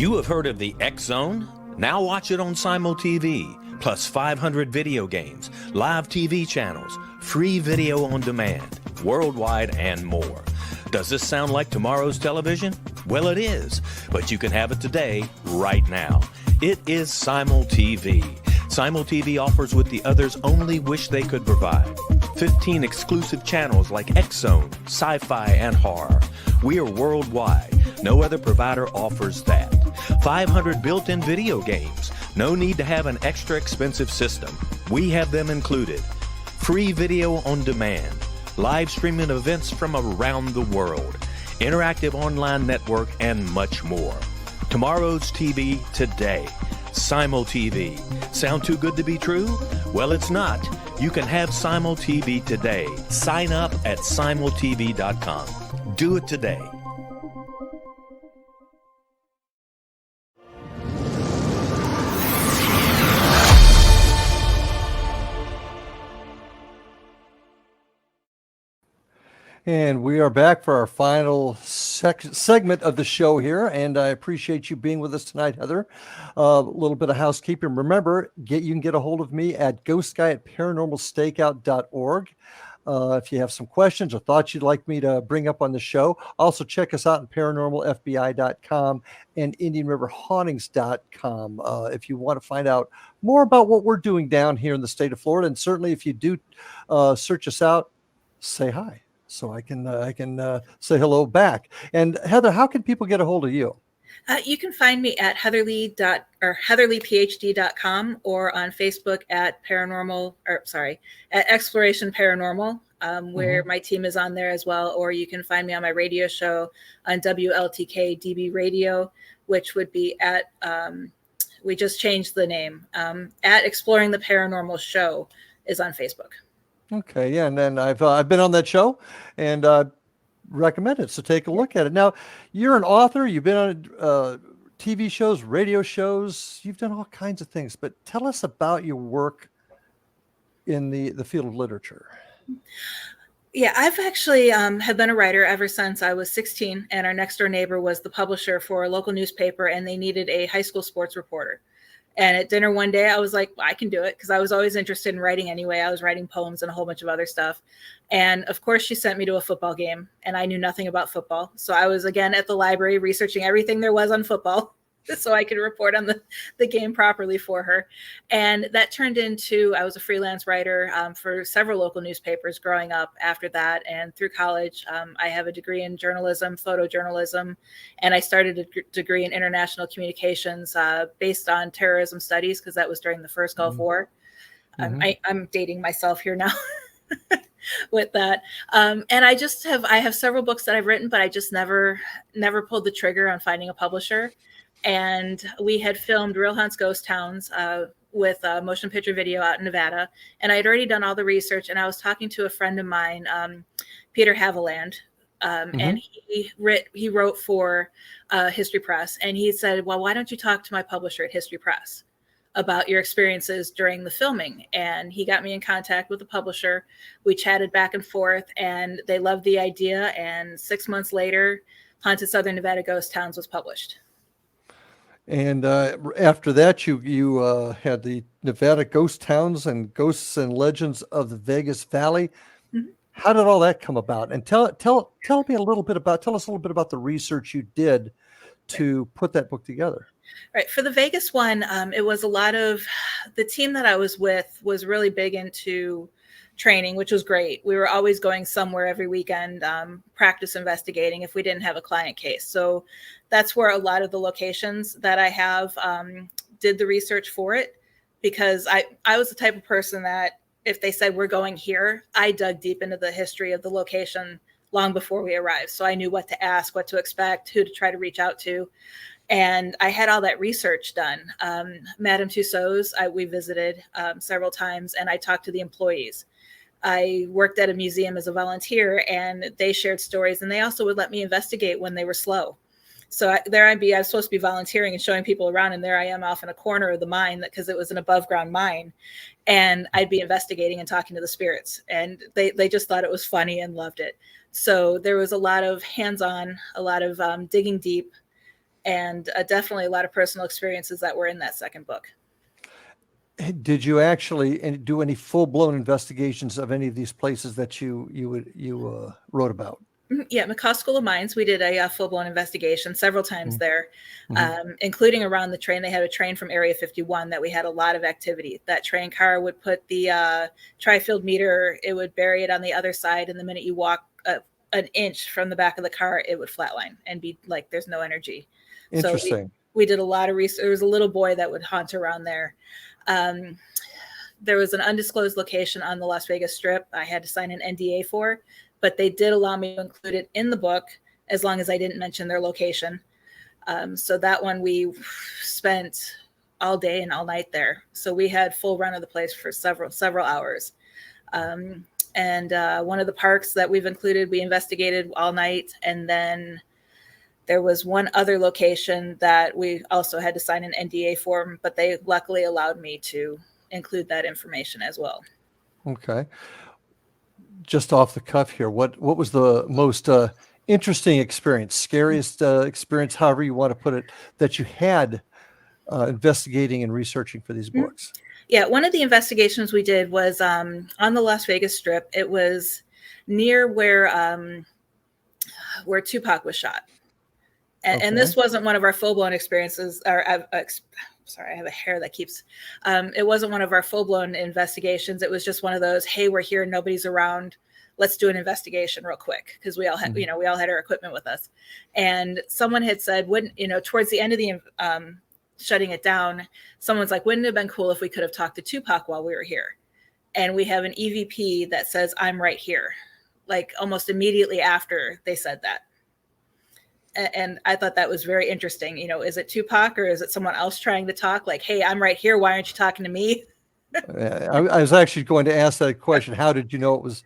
You have heard of the X Zone? Now watch it on Simul TV, plus 500 video games, live TV channels, free video on demand, worldwide, and more. Does this sound like tomorrow's television? Well, it is, but you can have it today, right now. It is Simul TV. Simul TV offers what the others only wish they could provide. 15 exclusive channels like X Zone, sci-fi, and horror. We are worldwide. No other provider offers that. 500 built-in video games. No need to have an extra expensive system. We have them included. Free video on demand. Live streaming events from around the world. Interactive online network, and much more. Tomorrow's TV today. Simul TV. Sound too good to be true? Well, it's not. You can have Simul TV today. Sign up at simultv.com. Do it today. And we are back for our final segment of the show here, and I appreciate you being with us tonight, Heather. A little bit of housekeeping. Remember, you can get a hold of me at ghostguy@paranormalstakeout.org. If you have some questions or thoughts you'd like me to bring up on the show, also check us out at paranormalfbi.com and indianriverhauntings.com if you want to find out more about what we're doing down here in the state of Florida. And certainly if you do search us out, say hi, so I can say hello back. And Heather, how can people get a hold of you? You can find me at heatherleigh.com or on Facebook at Exploration Paranormal, where my team is on there as well. Or you can find me on my radio show on WLTK DB Radio, which would be at, we just changed the name, at Exploring the Paranormal Show is on Facebook. Okay, yeah, and then I've been on that show, and recommend it. So take a look at it. Now, you're an author. You've been on TV shows, radio shows. You've done all kinds of things. But tell us about your work in the field of literature. Yeah, I've actually have been a writer ever since I was 16, and our next door neighbor was the publisher for a local newspaper, and they needed a high school sports reporter. And at dinner one day, I was like, well, I can do it, because I was always interested in writing anyway. I was writing poems and a whole bunch of other stuff. And of course, she sent me to a football game, and I knew nothing about football. So I was again at the library researching everything there was on football so I could report on the game properly for her. And that turned into, I was a freelance writer for several local newspapers growing up after that. And through college, I have a degree in journalism, photojournalism, and I started a degree in international communications based on terrorism studies, because that was during the first Gulf War. I'm dating myself here now. With that. And I have several books that I've written, but I just never pulled the trigger on finding a publisher. And we had filmed Real Hunts Ghost Towns with motion picture video out in Nevada. And I had already done all the research, and I was talking to a friend of mine, Peter Haviland, and he wrote for History Press. And he said, well, why don't you talk to my publisher at History Press about your experiences during the filming? And he got me in contact with the publisher. We chatted back and forth, and they loved the idea. And 6 months later, Haunted Southern Nevada Ghost Towns was published. And after that, you had the Nevada Ghost Towns and Ghosts and Legends of the Vegas Valley. How did all that come about? And tell us a little bit about the research you did to put that book together. Right. For the Vegas one, it was a lot of, the team that I was with was really big into training, which was great. We were always going somewhere every weekend, practice investigating if we didn't have a client case. So that's where a lot of the locations that I have did the research for it, because I was the type of person that if they said we're going here, I dug deep into the history of the location long before we arrived. So I knew what to ask, what to expect, who to try to reach out to. And I had all that research done. Madame Tussauds, we visited several times, and I talked to the employees. I worked at a museum as a volunteer, and they shared stories, and they also would let me investigate when they were slow. So I was supposed to be volunteering and showing people around, and there I am off in a corner of the mine because it was an above ground mine. And I'd be investigating and talking to the spirits, and they just thought it was funny and loved it. So there was a lot of hands-on, a lot of digging deep. and definitely a lot of personal experiences that were in that second book. Did you actually do any full-blown investigations of any of these places that you wrote about? Yeah, McCaw School of Mines, we did a full-blown investigation several times there, Mm-hmm. including around the train. They had a train from Area 51 that we had a lot of activity. That train car would put the tri-field meter, it would bury it on the other side, and the minute you walk an inch from the back of the car, it would flatline and be like there's no energy. Interesting. So we did a lot of research. There was a little boy that would haunt around there. There was an undisclosed location on the Las Vegas Strip I had to sign an NDA for, but they did allow me to include it in the book as long as I didn't mention their location. So that one we spent all day and all night there. So we had full run of the place for several hours. And one of the parks that we've included, we investigated all night. And then there was one other location that we also had to sign an NDA for, but they luckily allowed me to include that information as well. Okay. Just off the cuff here, what was the most interesting experience, scariest experience, however you want to put it, that you had investigating and researching for these books? Yeah, one of the investigations we did was on the Las Vegas Strip. It was near where Tupac was shot. And this wasn't one of our full-blown experiences. Sorry, I have a hair that keeps. It wasn't one of our full-blown investigations. It was just one of those, hey, we're here, nobody's around. Let's do an investigation real quick, because we all had, we all had our equipment with us. And someone had said, towards the end of the shutting it down, someone's like, wouldn't it have been cool if we could have talked to Tupac while we were here? And we have an EVP that says, I'm right here, like almost immediately after they said that. And I thought that was very interesting. Is it Tupac or is it someone else trying to talk? Like, hey, I'm right here. Why aren't you talking to me? I was actually going to ask that question. How did you know it was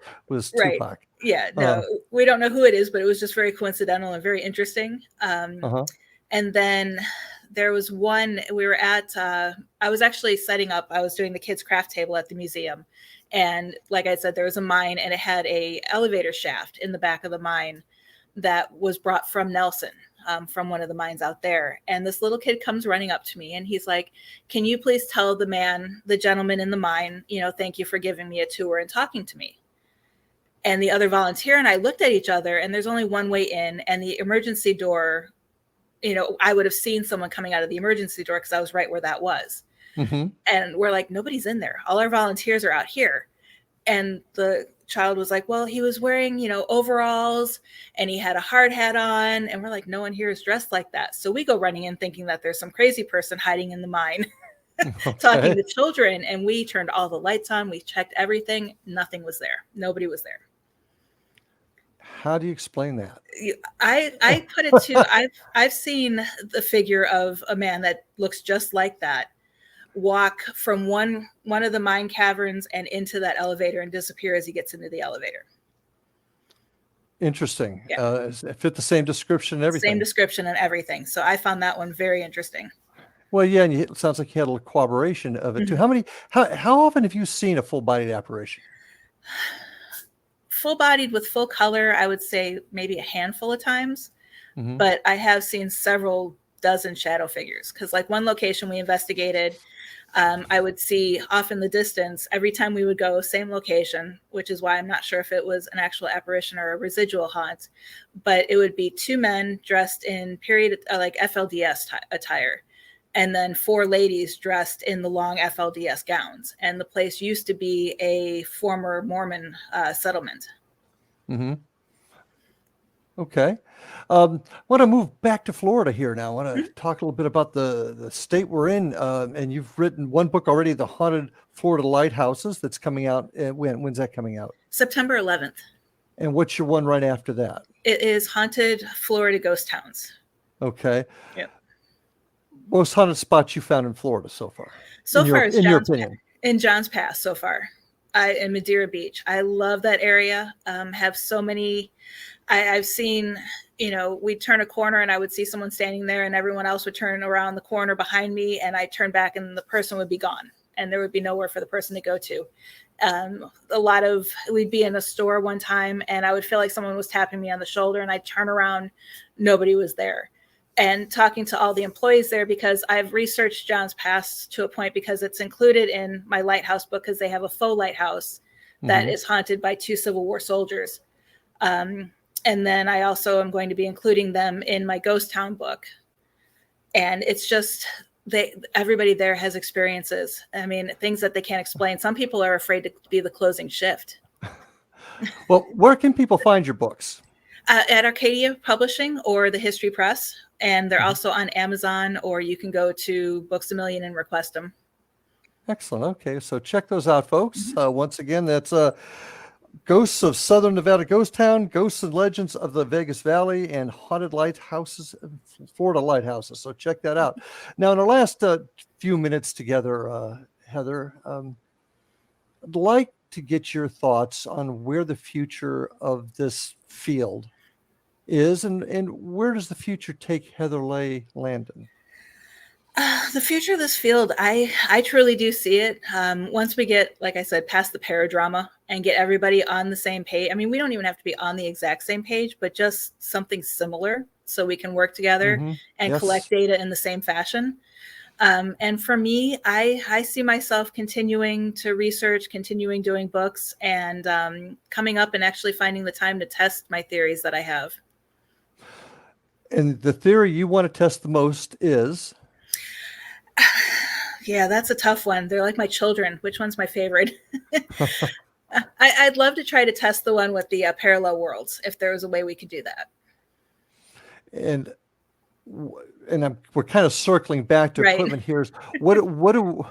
Right. Tupac? Yeah, no, we don't know who it is, but it was just very coincidental and very interesting. And then there was one, we were at, I was actually setting up, I was doing the kids' craft table at the museum. And like I said, there was a mine and it had a elevator shaft in the back of the mine that was brought from Nelson, from one of the mines out there. And this little kid comes running up to me and he's like, can you please tell the gentleman in the mine, thank you for giving me a tour and talking to me. And the other volunteer and I looked at each other, and there's only one way in, and the emergency door, I would have seen someone coming out of the emergency door because I was right where that was. And we're like, nobody's in there. All our volunteers are out here. And the child was like, well, he was wearing, overalls and he had a hard hat on. And we're like, no one here is dressed like that. So we go running in thinking that there's some crazy person hiding in the mine talking to children. And we turned all the lights on. We checked everything. Nothing was there. Nobody was there. How do you explain that? I put it to, I've seen the figure of a man that looks just like that walk from one of the mine caverns and into that elevator and disappear as he gets into the elevator. Interesting. Yeah. It fit the same description and everything. Same description and everything. So I found that one very interesting. Well, yeah, and it sounds like you had a little corroboration of it too. How often have you seen a full-bodied apparition? Full-bodied with full color, I would say maybe a handful of times, but I have seen several dozen shadow figures. Because like one location we investigated, I would see off in the distance every time we would go, same location, which is why I'm not sure if it was an actual apparition or a residual haunt, but it would be two men dressed in period like FLDS attire, and then four ladies dressed in the long FLDS gowns. And the place used to be a former Mormon settlement. Okay. I want to move back to Florida here now. I want to talk a little bit about the state we're in. And you've written one book already, The Haunted Florida Lighthouses, that's coming out. When's that coming out? September 11th. And what's your one right after that? It is Haunted Florida Ghost Towns. Okay. Yep. Most haunted spots you found in Florida so far? So far, in your opinion? In Johns Pass so far. In Madeira Beach. I love that area. Have so many, I've seen, we'd turn a corner and I would see someone standing there and everyone else would turn around the corner behind me and I'd turn back and the person would be gone and there would be nowhere for the person to go to. We'd be in a store one time and I would feel like someone was tapping me on the shoulder and I'd turn around, nobody was there. and talking to all the employees there, because I've researched John's past to a point, because it's included in my lighthouse book, because they have a faux lighthouse that is haunted by 2 Civil War soldiers. And then I also am going to be including them in my Ghost Town book. And it's just, everybody there has experiences. I mean, things that they can't explain. Some people are afraid to be the closing shift. Well, where can people find your books? At Arcadia Publishing or the History Press. And they're also on Amazon, or you can go to Books A Million and request them. Excellent. Okay, so check those out, folks. Once again, that's Ghosts of Southern Nevada Ghost Town, Ghosts and Legends of the Vegas Valley, and Haunted Lighthouses, Florida Lighthouses. So check that out. Now, in our last few minutes together, Heather, I'd like to get your thoughts on where the future of this field is, and where does the future take Heather Leigh Landon? The future of this field, I truly do see it. Once we get, like I said, past the paradrama and get everybody on the same page. I mean, we don't even have to be on the exact same page, but just something similar so we can work together and collect data in the same fashion. And for me, I see myself continuing to research, continuing doing books, and coming up and actually finding the time to test my theories that I have. And the theory you want to test the most is? Yeah, that's a tough one. They're like my children. Which one's my favorite? I'd love to try to test the one with the parallel worlds, if there was a way we could do that. And we're kind of circling back to equipment here. What do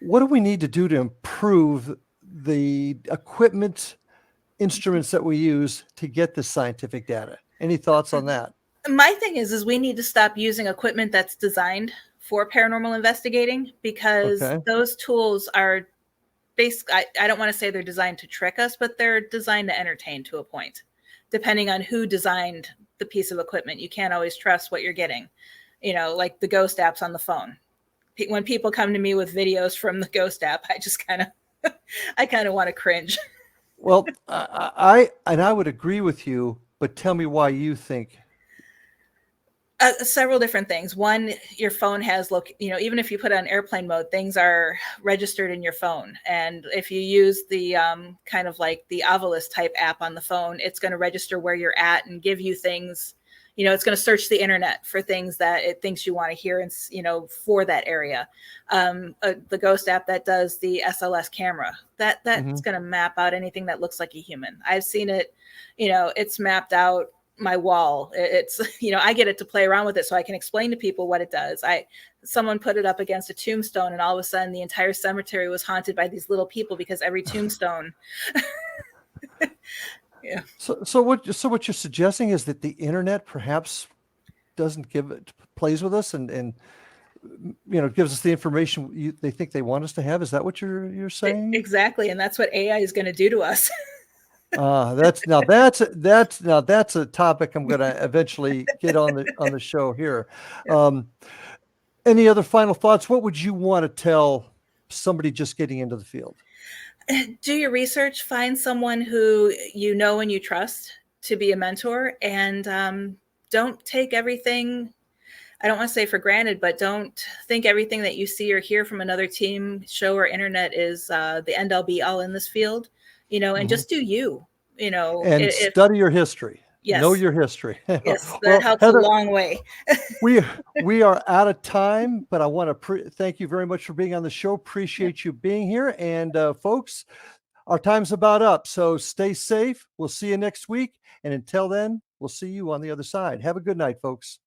we need to do to improve the equipment, instruments that we use to get the scientific data? Any thoughts on that? My thing is we need to stop using equipment that's designed for paranormal investigating, because those tools are basically, I don't want to say they're designed to trick us, but they're designed to entertain to a point. Depending on who designed the piece of equipment, you can't always trust what you're getting. You know, like the ghost apps on the phone. When people come to me with videos from the ghost app, I just kind of want to cringe. Well, I would agree with you, but tell me why you think. Several different things. One, your phone has, even if you put it on airplane mode, things are registered in your phone. And if you use the kind of like the Anomalous type app on the phone, it's going to register where you're at and give you things. You know, it's going to search the internet for things that it thinks you want to hear, and for that area. The ghost app that does the SLS camera, that's going to map out anything that looks like a human. I've seen it. It's mapped out my wall. It's I get it to play around with it so I can explain to people what it does. Someone put it up against a tombstone, and all of a sudden the entire cemetery was haunted by these little people, because every tombstone. Yeah. So what you're suggesting is that the internet perhaps plays with us and gives us the information they think they want us to have. Is that what you're saying? Exactly, and that's what AI is going to do to us. That's a topic I'm going to eventually get on the show here. Any other final thoughts? What would you want to tell somebody just getting into the field? Do your research, find someone who you know and you trust to be a mentor, and don't take everything, I don't want to say for granted, but don't think everything that you see or hear from another team, show, or internet is the end all be all in this field. And just do you, and study your history. Yes. Know your history. Yes, that helps Heather, a long way. we are out of time, but I want to thank you very much for being on the show. Appreciate you being here. And folks, our time's about up. So stay safe. We'll see you next week. And until then, we'll see you on the other side. Have a good night, folks.